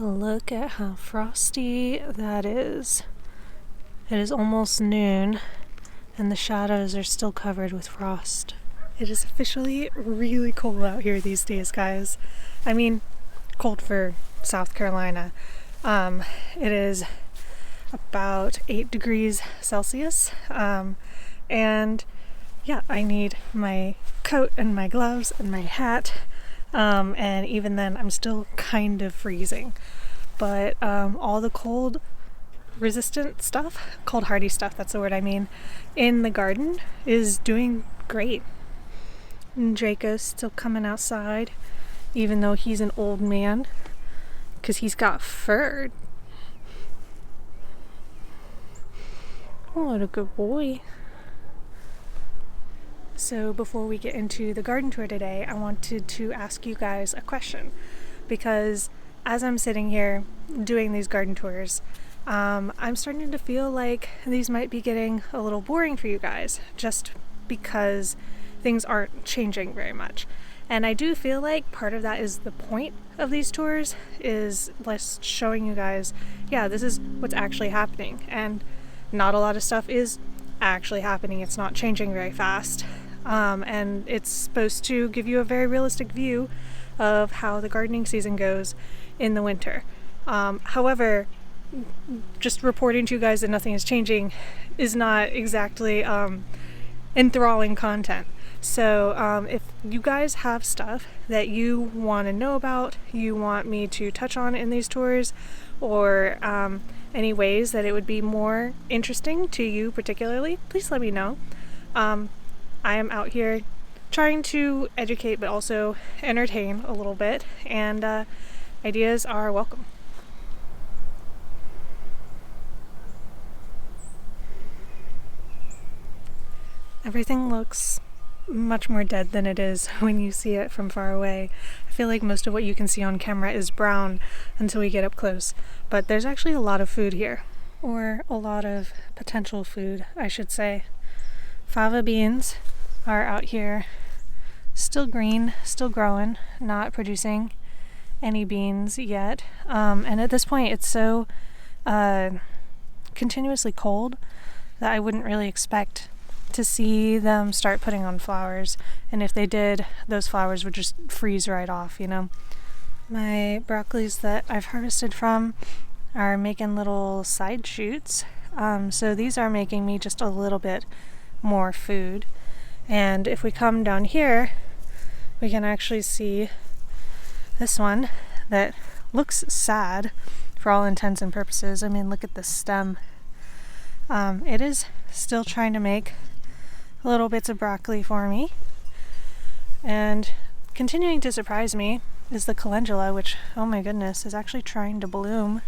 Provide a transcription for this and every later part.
Look at how frosty that is. It is almost noon and the shadows are still covered with frost. It is officially really cold out here these days, guys. I mean, cold for South Carolina. It is about 8 degrees Celsius. And yeah, I need my coat and my gloves and my hat. And even then I'm still kind of freezing. But all the cold resistant stuff, cold hardy stuff, that's the word I mean, in the garden is doing great. And Draco's still coming outside, even though he's an old man, because he's got fur. Oh, what a good boy. So before we get into the garden tour today, I wanted to ask you guys a question, because as I'm sitting here doing these garden tours, I'm starting to feel like these might be getting a little boring for you guys, just because things aren't changing very much. And I do feel like part of that is the point of these tours, is less showing you guys, yeah, this is what's actually happening. And not a lot of stuff is actually happening. It's not changing very fast. And it's supposed to give you a very realistic view of how the gardening season goes in the winter. However, just reporting to you guys that nothing is changing is not exactly enthralling content. So if you guys have stuff that you want to know about, you want me to touch on in these tours, or any ways that it would be more interesting to you particularly, please let me know. I am out here trying to educate but also entertain a little bit, and ideas are welcome. Everything looks much more dead than it is when you see it from far away. I feel like most of what you can see on camera is brown until we get up close, but there's actually a lot of food here, or a lot of potential food, I should say. Fava beans are out here, still green, still growing, not producing any beans yet. And at this point it's so continuously cold that I wouldn't really expect to see them start putting on flowers, and if they did, those flowers would just freeze right off, you know. My broccolis that I've harvested from are making little side shoots, so these are making me just a little bit more food. And if we come down here, we can actually see this one that looks sad for all intents and purposes. I mean, look at the stem. It is still trying to make little bits of broccoli for me. And continuing to surprise me is the calendula, which, oh my goodness, is actually trying to bloom.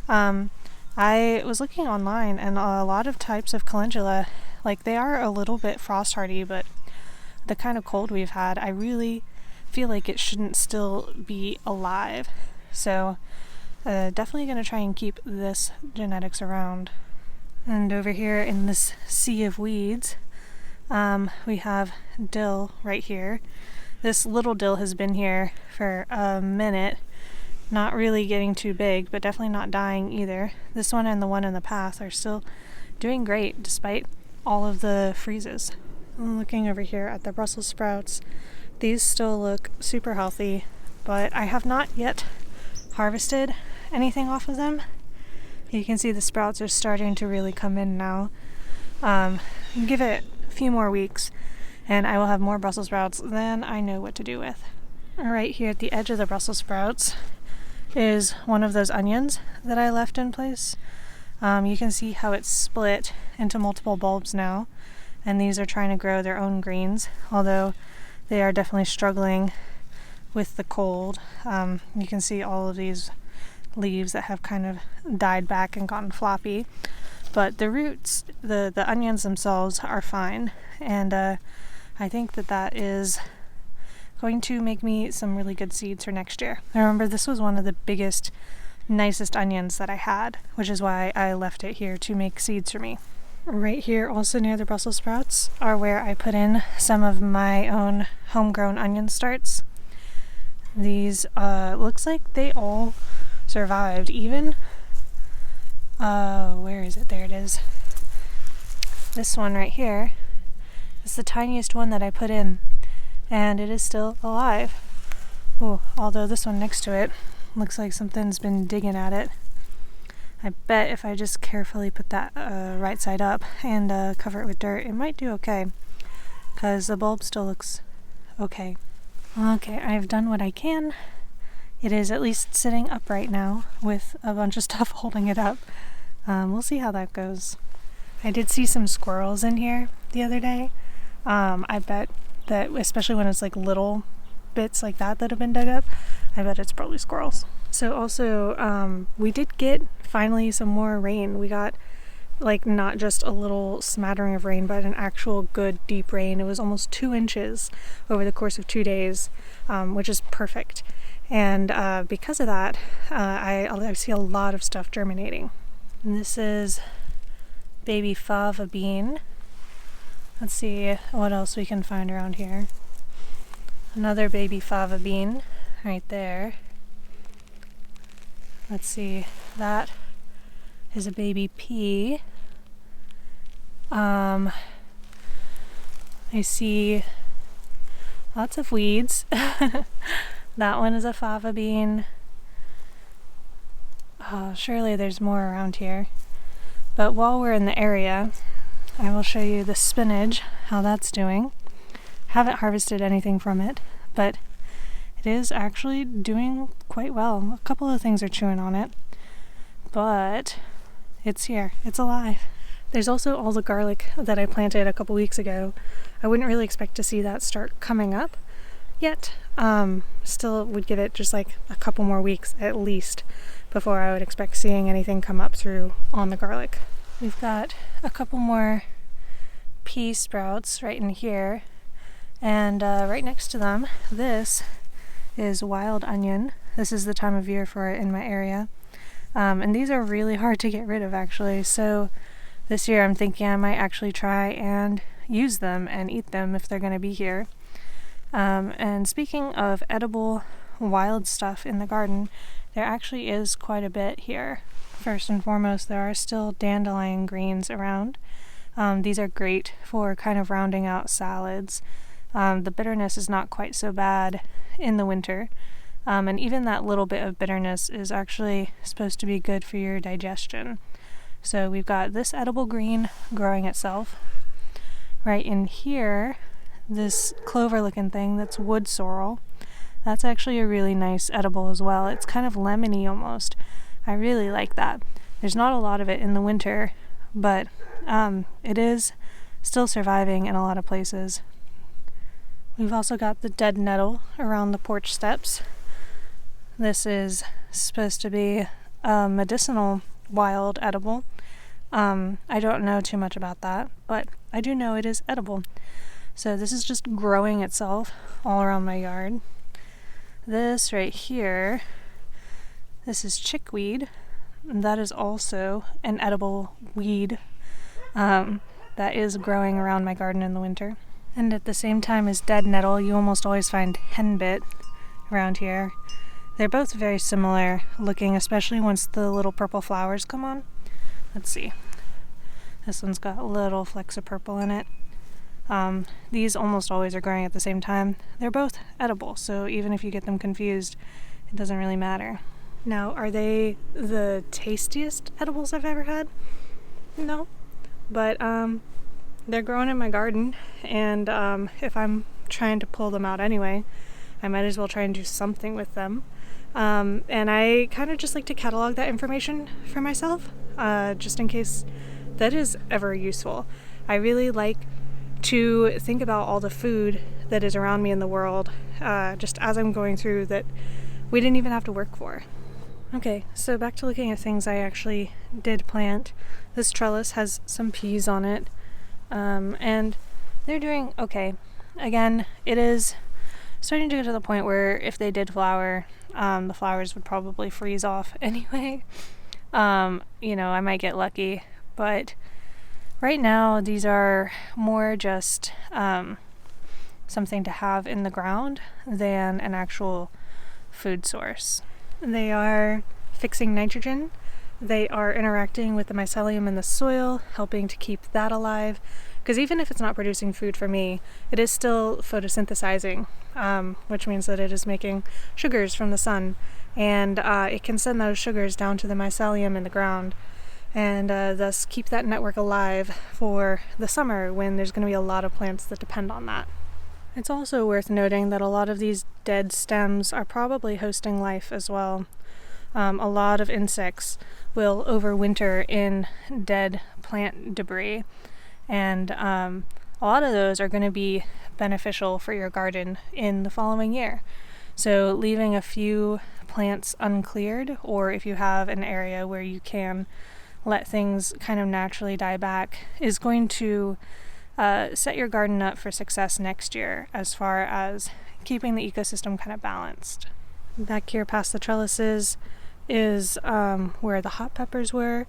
I was looking online, and a lot of types of calendula, like, they are a little bit frost hardy, but the kind of cold we've had, I really feel like it shouldn't still be alive. So definitely going to try and keep this genetics around. And over here in this sea of weeds, we have dill right here. This little dill has been here for a minute, not really getting too big, but definitely not dying either. This one and the one in the path are still doing great despite all of the freezes. I'm looking over here at the Brussels sprouts. These still look super healthy, but I have not yet harvested anything off of them. You can see the sprouts are starting to really come in now. Give it a few more weeks and I will have more Brussels sprouts than I know what to do with. Right here at the edge of the Brussels sprouts is one of those onions that I left in place. You can see how it's split into multiple bulbs now, and these are trying to grow their own greens, although they are definitely struggling with the cold. You can see all of these leaves that have kind of died back and gotten floppy, but the roots, the onions themselves are fine, and I think that is going to make me some really good seeds for next year. I remember this was one of the biggest, nicest onions that I had, which is why I left it here to make seeds for me. Right here, also near the Brussels sprouts, are where I put in some of my own homegrown onion starts. These looks like they all survived. Even, where is it? There it is. This one right here is the tiniest one that I put in, and it is still alive. Oh, although this one next to it looks like something's been digging at it. I bet if I just carefully put that right side up and cover it with dirt, it might do okay, because the bulb still looks okay. Okay, I've done what I can. It is at least sitting upright now with a bunch of stuff holding it up. We'll see how that goes. I did see some squirrels in here the other day. I bet that, especially when it's like little bits like that have been dug up, I bet it's probably squirrels. So also, we did get finally some more rain. We got like not just a little smattering of rain, but an actual good deep rain. It was almost 2 inches over the course of 2 days, which is perfect. And because of that, I see a lot of stuff germinating. And this is baby fava bean. Let's see what else we can find around here. Another baby fava bean right there. Let's see, that is a baby pea. I see lots of weeds. That one is a fava bean. Surely there's more around here. But while we're in the area, I will show you the spinach, how that's doing. Haven't harvested anything from it, but it is actually doing quite well. A couple of things are chewing on it, but it's here. It's alive. There's also all the garlic that I planted a couple weeks ago. I wouldn't really expect to see that start coming up yet. Still would give it just like a couple more weeks at least before I would expect seeing anything come up through on the garlic. We've got a couple more pea sprouts right in here, and right next to them, this is wild onion. This is the time of year for it in my area. And these are really hard to get rid of actually, so this year I'm thinking I might actually try and use them and eat them if they're going to be here. And speaking of edible wild stuff in the garden, there actually is quite a bit here. First and foremost, there are still dandelion greens around. These are great for kind of rounding out salads. The bitterness is not quite so bad in the winter, and even that little bit of bitterness is actually supposed to be good for your digestion. So we've got this edible green growing itself. Right in here, this clover looking thing, that's wood sorrel. That's actually a really nice edible as well. It's kind of lemony almost. I really like that. There's not a lot of it in the winter, but it is still surviving in a lot of places. We've also got the dead nettle around the porch steps. This is supposed to be a medicinal wild edible. I don't know too much about that, but I do know it is edible. So this is just growing itself all around my yard. This right here, this is chickweed. That is also an edible weed that is growing around my garden in the winter. And at the same time as dead nettle, you almost always find henbit around here. They're both very similar looking, especially once the little purple flowers come on. Let's see. This one's got little flecks of purple in it. These almost always are growing at the same time. They're both edible, so even if you get them confused, it doesn't really matter. Now, are they the tastiest edibles I've ever had? No. But they're growing in my garden, and if I'm trying to pull them out anyway, I might as well try and do something with them. And I kind of just like to catalog that information for myself, just in case that is ever useful. I really like to think about all the food that is around me in the world, just as I'm going through, that we didn't even have to work for. Okay, so back to looking at things I actually did plant. This trellis has some peas on it, and they're doing okay. Again, it is starting to get to the point where if they did flower, the flowers would probably freeze off anyway. I might get lucky, but right now these are more just something to have in the ground than an actual food source. They are fixing nitrogen. They are interacting with the mycelium in the soil, helping to keep that alive. Because even if it's not producing food for me, it is still photosynthesizing, which means that it is making sugars from the sun. And it can send those sugars down to the mycelium in the ground and thus keep that network alive for the summer when there's going to be a lot of plants that depend on that. It's also worth noting that a lot of these dead stems are probably hosting life as well. A lot of insects will overwinter in dead plant debris, and a lot of those are going to be beneficial for your garden in the following year. So leaving a few plants uncleared, or if you have an area where you can let things kind of naturally die back, is going to set your garden up for success next year as far as keeping the ecosystem kind of balanced. Back here past the trellises is where the hot peppers were.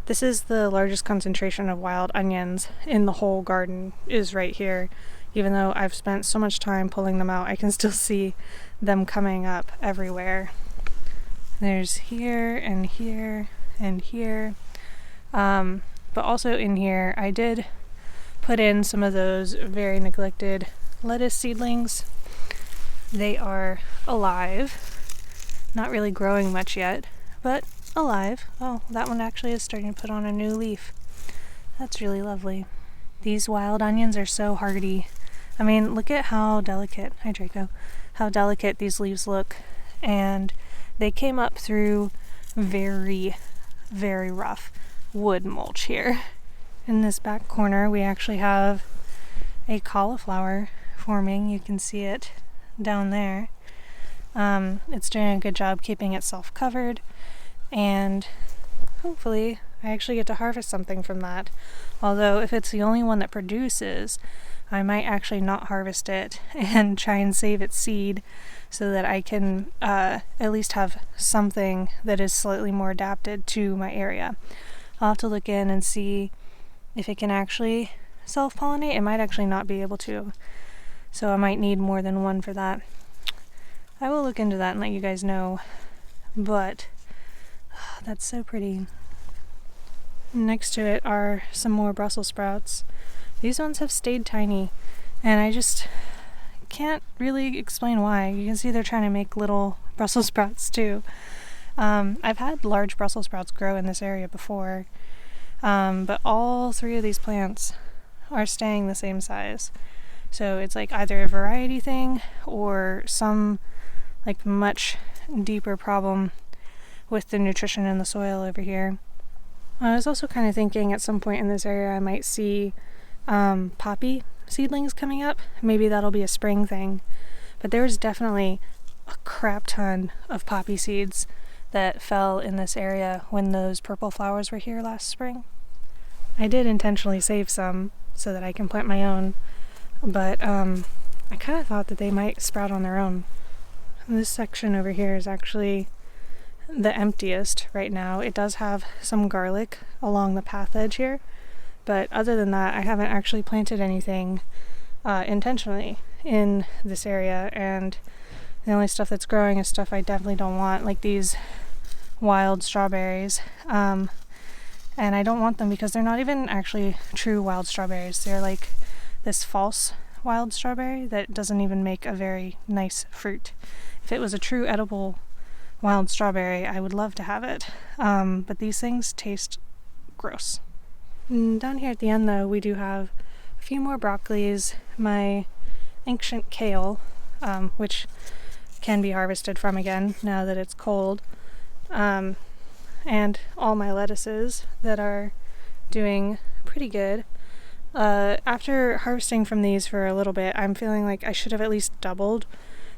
This is the largest concentration of wild onions in the whole garden, is right here. Even though I've spent so much time pulling them out, I can still see them coming up everywhere. There's here and here and here. But also in here, I did put in some of those very neglected lettuce seedlings. They are alive, not really growing much yet, but alive. Oh, that one actually is starting to put on a new leaf. That's really lovely. These wild onions are so hardy. I mean, look at how delicate, hi Draco, how delicate these leaves look. And they came up through very, very rough wood mulch here. In this back corner, we actually have a cauliflower forming. You can see it down there. It's doing a good job keeping itself covered, and hopefully I actually get to harvest something from that. Although if it's the only one that produces, I might actually not harvest it and try and save its seed so that I can at least have something that is slightly more adapted to my area. I'll have to look in and see if it can actually self-pollinate. It might actually not be able to, so I might need more than one for that. I will look into that and let you guys know, but that's so pretty. Next to it are some more Brussels sprouts. These ones have stayed tiny, and I just can't really explain why. You can see they're trying to make little Brussels sprouts too. I've had large Brussels sprouts grow in this area before, but all three of these plants are staying the same size. So it's like either a variety thing or some like much deeper problem with the nutrition in the soil over here. I was also kind of thinking at some point in this area I might see poppy seedlings coming up. Maybe that'll be a spring thing. But there's definitely a crap ton of poppy seeds that fell in this area when those purple flowers were here last spring. I did intentionally save some so that I can plant my own, but I kind of thought that they might sprout on their own. This section over here is actually the emptiest right now. It does have some garlic along the path edge here, but other than that, I haven't actually planted anything intentionally in this area, and the only stuff that's growing is stuff I definitely don't want, like these wild strawberries. And I don't want them because they're not even actually true wild strawberries. They're like this false wild strawberry that doesn't even make a very nice fruit. If it was a true edible wild strawberry, I would love to have it. But these things taste gross. Down here at the end though, we do have a few more broccolis, my ancient kale, which can be harvested from again now that it's cold, and all my lettuces that are doing pretty good. After harvesting from these for a little bit, I'm feeling like I should have at least doubled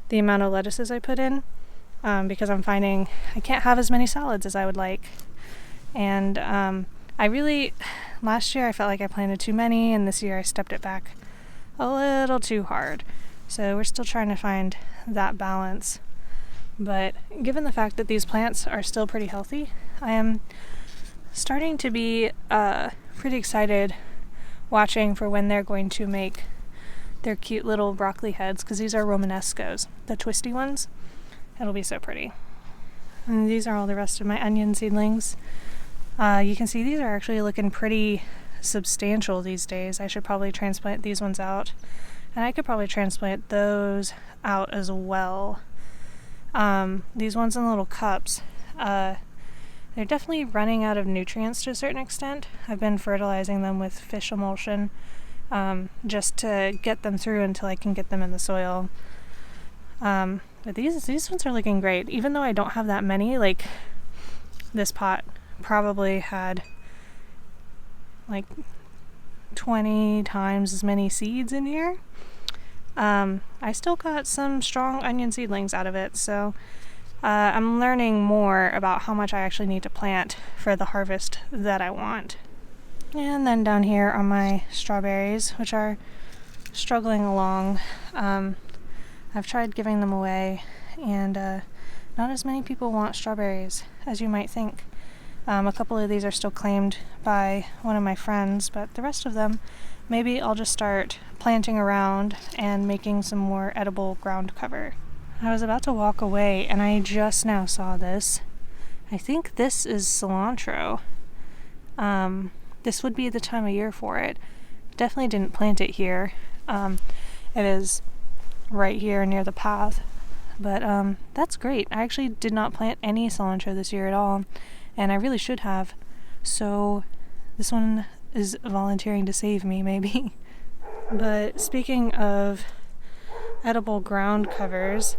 the amount of lettuces I put in, because I'm finding I can't have as many salads as I would like. And last year I felt like I planted too many, and this year I stepped it back a little too hard. So we're still trying to find that balance. But given the fact that these plants are still pretty healthy, I am starting to be pretty excited watching for when they're going to make their cute little broccoli heads, because these are Romanescos, the twisty ones. It'll be so pretty. And these are all the rest of my onion seedlings. You can see these are actually looking pretty substantial these days. I should probably transplant these ones out. And I could probably transplant those out as well. These ones in little cups, they're definitely running out of nutrients to a certain extent. I've been fertilizing them with fish emulsion just to get them through until I can get them in the soil. But these ones are looking great. Even though I don't have that many, like this pot probably had like 20 times as many seeds in here. I still got some strong onion seedlings out of it, so I'm learning more about how much I actually need to plant for the harvest that I want. And then down here are my strawberries, which are struggling along. I've tried giving them away, and not as many people want strawberries as you might think. A couple of these are still claimed by one of my friends, but the rest of them, maybe I'll just start planting around and making some more edible ground cover. I was about to walk away and I just now saw this. I think this is cilantro. This would be the time of year for it. Definitely didn't plant it here. It is right here near the path. But that's great. I actually did not plant any cilantro this year at all, and I really should have. So this one is volunteering to save me, maybe. But speaking of edible ground covers,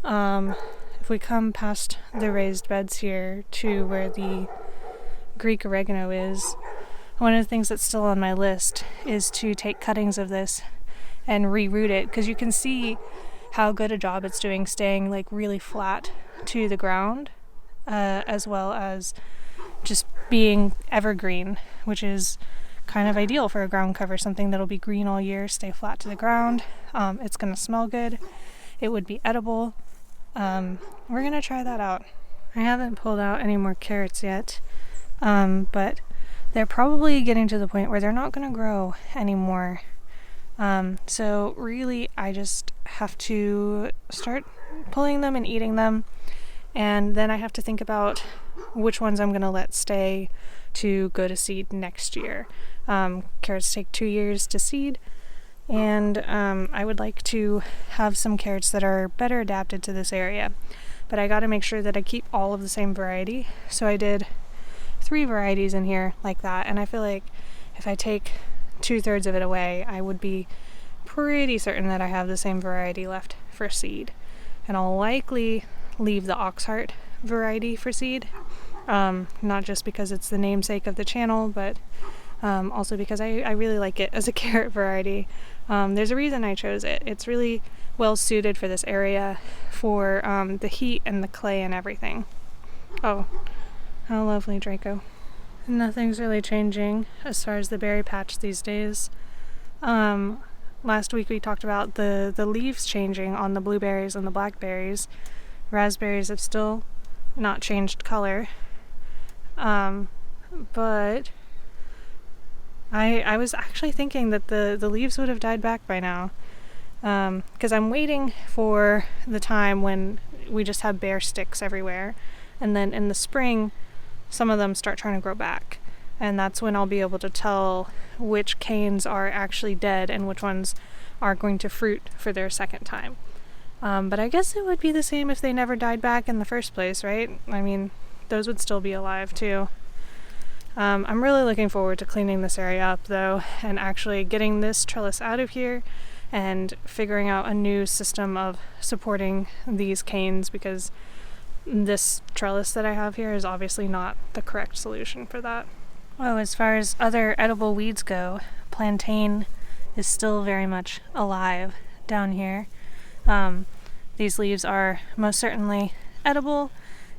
if we come past the raised beds here to where the Greek oregano is, one of the things that's still on my list is to take cuttings of this and reroot it, because you can see how good a job it's doing staying like really flat to the ground, as well as just being evergreen, which is kind of ideal for a ground cover, something that'll be green all year, stay flat to the ground. It's going to smell good. It would be edible. We're going to try that out. I haven't pulled out any more carrots yet, but they're probably getting to the point where they're not going to grow anymore. So really I just have to start pulling them and eating them, and then I have to think about which ones I'm going to let stay to go to seed next year. Carrots take 2 years to seed, and I would like to have some carrots that are better adapted to this area, but I got to make sure that I keep all of the same variety. So I did 3 varieties in here like that, and I feel like if I take 2/3 of it away, I would be pretty certain that I have the same variety left for seed. And I'll likely leave the Auxhart variety for seed, not just because it's the namesake of the channel, but also because I really like it as a carrot variety. There's a reason I chose it. It's really well suited for this area, for the heat and the clay and everything. Oh, how lovely, Draco. Nothing's really changing as far as the berry patch these days. Last week we talked about the leaves changing on the blueberries and the blackberries. Raspberries have still not changed color. But I was actually thinking that the leaves would have died back by now. Because I'm waiting for the time when we just have bare sticks everywhere. And then in the spring, some of them start trying to grow back, and that's when I'll be able to tell which canes are actually dead and which ones are going to fruit for their second time. But I guess it would be the same if they never died back in the first place, right? I mean, those would still be alive too. I'm really looking forward to cleaning this area up though, and actually getting this trellis out of here and figuring out a new system of supporting these canes, because this trellis that I have here is obviously not the correct solution for that. Oh, as far as other edible weeds go, plantain is still very much alive down here. These leaves are most certainly edible,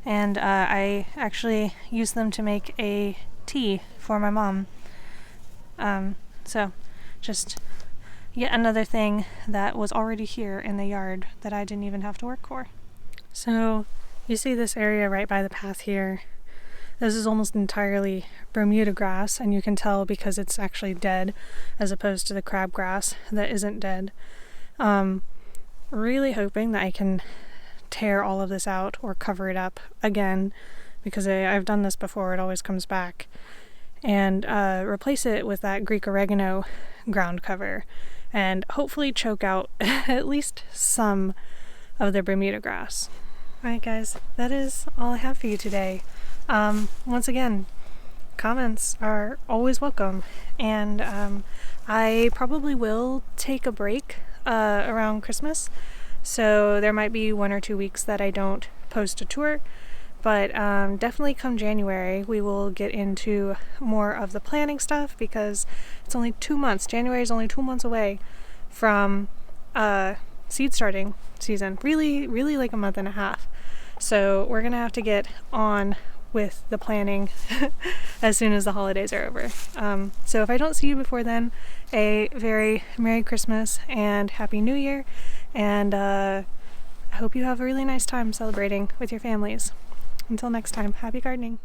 and I actually use them to make a tea for my mom. So just yet another thing that was already here in the yard that I didn't even have to work for. So you see this area right by the path here. This is almost entirely Bermuda grass, and you can tell because it's actually dead as opposed to the crabgrass that isn't dead. Really hoping that I can tear all of this out or cover it up again, because I've done this before, it always comes back, and replace it with that Greek oregano ground cover and hopefully choke out at least some of the Bermuda grass. Alright guys, that is all I have for you today. Once again, comments are always welcome, and I probably will take a break around Christmas, so there might be 1 or 2 weeks that I don't post a tour, but definitely come January we will get into more of the planning stuff, because it's only 2 months. January is only 2 months away from seed starting season, really like a month and a half. So we're gonna have to get on with the planning as soon as the holidays are over. So if I don't see you before then, a very Merry Christmas and Happy New Year, and I hope you have a really nice time celebrating with your families. Until next time, happy gardening.